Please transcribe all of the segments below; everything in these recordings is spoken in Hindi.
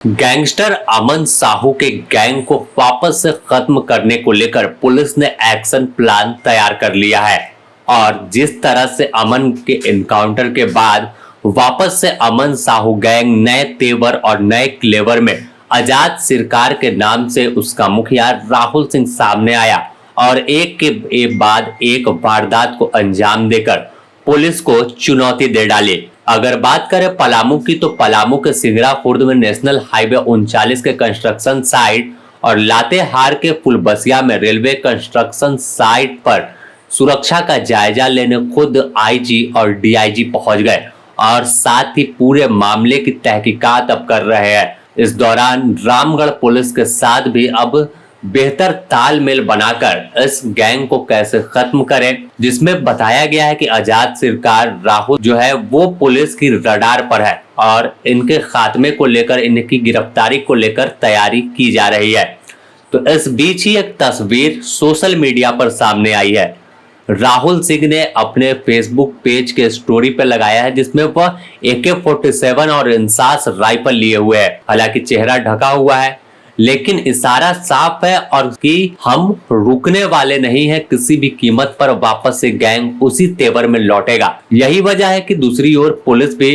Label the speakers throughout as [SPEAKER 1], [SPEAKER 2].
[SPEAKER 1] गैंगस्टर अमन साहू के गैंग को वापस से खत्म करने को लेकर पुलिस ने एक्शन प्लान तैयार कर लिया है। और जिस तरह से अमन के एनकाउंटर के बाद वापस से अमन साहू गैंग नए तेवर और नए क्लेवर में आजाद सरकार के नाम से उसका मुखिया राहुल सिंह सामने आया और एक के बाद एक वारदात को अंजाम देकर पुलिस को चुनौती दे डाली। अगर बात करें पलामू की, तो पलामू के सिंगरा खुर्द में नेशनल हाईवे 39 के कंस्ट्रक्शन साइट और लातेहार के फुलबसिया में रेलवे कंस्ट्रक्शन साइट पर सुरक्षा का जायजा लेने खुद आईजी और डीआईजी पहुंच गए और साथ ही पूरे मामले की तहकीकात अब कर रहे हैं। इस दौरान रामगढ़ पुलिस के साथ भी अब बेहतर तालमेल बनाकर इस गैंग को कैसे खत्म करें, जिसमें बताया गया है कि आजाद सरकार राहुल जो है वो पुलिस की रडार पर है और इनके खात्मे को लेकर, इनकी गिरफ्तारी को लेकर तैयारी की जा रही है। तो इस बीच ही एक तस्वीर सोशल मीडिया पर सामने आई है। राहुल सिंह ने अपने फेसबुक पेज के स्टोरी पे लगाया है, जिसमें वह AK-47 और इंसास राइफल लिए हुए है। हालांकि चेहरा ढका हुआ है, लेकिन इशारा साफ है और कि हम रुकने वाले नहीं हैं, किसी भी कीमत पर वापस से गैंग उसी तेवर में लौटेगा। यही वजह है कि दूसरी ओर पुलिस भी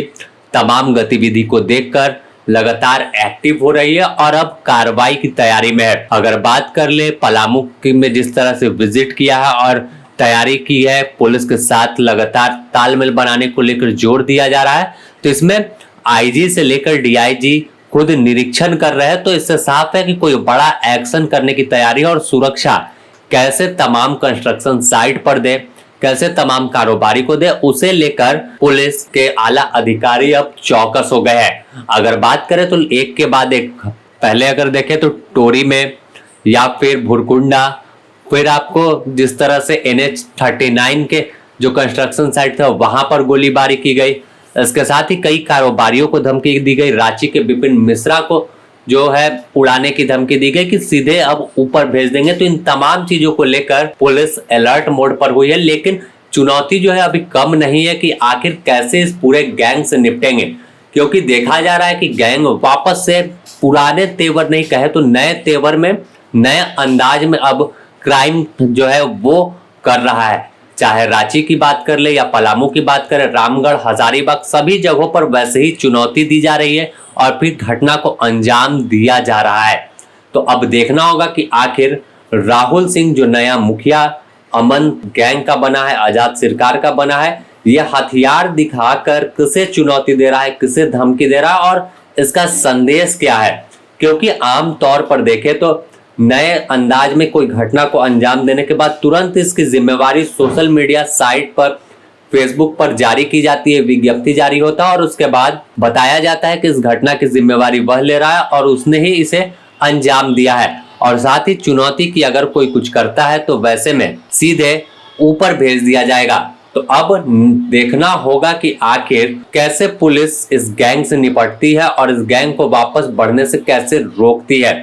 [SPEAKER 1] तमाम गतिविधि को देखकर लगातार एक्टिव हो रही है और अब कार्रवाई की तैयारी में है। अगर बात कर ले पलामू में जिस तरह से विजिट किया है और तैयारी की है, पुलिस के साथ लगातार तालमेल बनाने को लेकर जोर दिया जा रहा है, तो इसमें आईजी से लेकर डीआईजी खुद निरीक्षण कर रहे हैं। तो इससे साफ है कि कोई बड़ा एक्शन करने की तैयारी और सुरक्षा कैसे तमाम कंस्ट्रक्शन साइट पर दे, कैसे तमाम कारोबारी को दे, उसे लेकर पुलिस के आला अधिकारी अब चौकस हो गए हैं। अगर बात करें तो एक के बाद एक, पहले अगर देखें तो टोरी में या फिर भुरकुंडा, फिर आपको जिस तरह से NH-39 के जो कंस्ट्रक्शन साइट था वहां पर गोलीबारी की गई। इसके साथ ही कई कारोबारियों को धमकी दी गई। रांची के विपिन मिश्रा को जो है उड़ाने की धमकी दी गई कि सीधे अब ऊपर भेज देंगे। तो इन तमाम चीजों को लेकर पुलिस अलर्ट मोड पर हुई है, लेकिन चुनौती जो है अभी कम नहीं है कि आखिर कैसे इस पूरे गैंग से निपटेंगे, क्योंकि देखा जा रहा है कि गैंग वापस से पुराने तेवर नहीं कहे तो नए तेवर में, नए अंदाज में अब क्राइम जो है वो कर रहा है। चाहे रांची की बात कर ले या पलामू की बात करें, रामगढ़, हजारीबाग, सभी जगहों पर वैसे ही चुनौती दी जा रही है और फिर घटना को अंजाम दिया जा रहा है। तो अब देखना होगा कि आखिर राहुल सिंह जो नया मुखिया अमन गैंग का बना है, आजाद सरकार का बना है, यह हथियार दिखाकर किसे चुनौती दे रहा है, किसे धमकी दे रहा है और इसका संदेश क्या है। क्योंकि आम तौर पर देखें तो नए अंदाज में कोई घटना को अंजाम देने के बाद तुरंत इसकी जिम्मेवारी सोशल मीडिया साइट पर, फेसबुक पर जारी की जाती है, विज्ञप्ति जारी होता है और उसके बाद बताया जाता है कि इस घटना की जिम्मेवारी वह ले रहा है और उसने ही इसे अंजाम दिया है। और साथ ही चुनौती की अगर कोई कुछ करता है तो वैसे में सीधे ऊपर भेज दिया जाएगा। तो अब देखना होगा कि आखिर कैसे पुलिस इस गैंग से निपटती है और इस गैंग को वापस बढ़ने से कैसे रोकती है।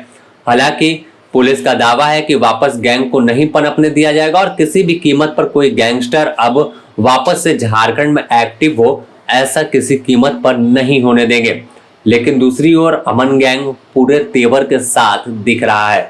[SPEAKER 1] हालांकि पुलिस का दावा है कि वापस गैंग को नहीं पनपने दिया जाएगा और किसी भी कीमत पर कोई गैंगस्टर अब वापस से झारखंड में एक्टिव हो, ऐसा किसी कीमत पर नहीं होने देंगे। लेकिन दूसरी ओर अमन गैंग पूरे तेवर के साथ दिख रहा है।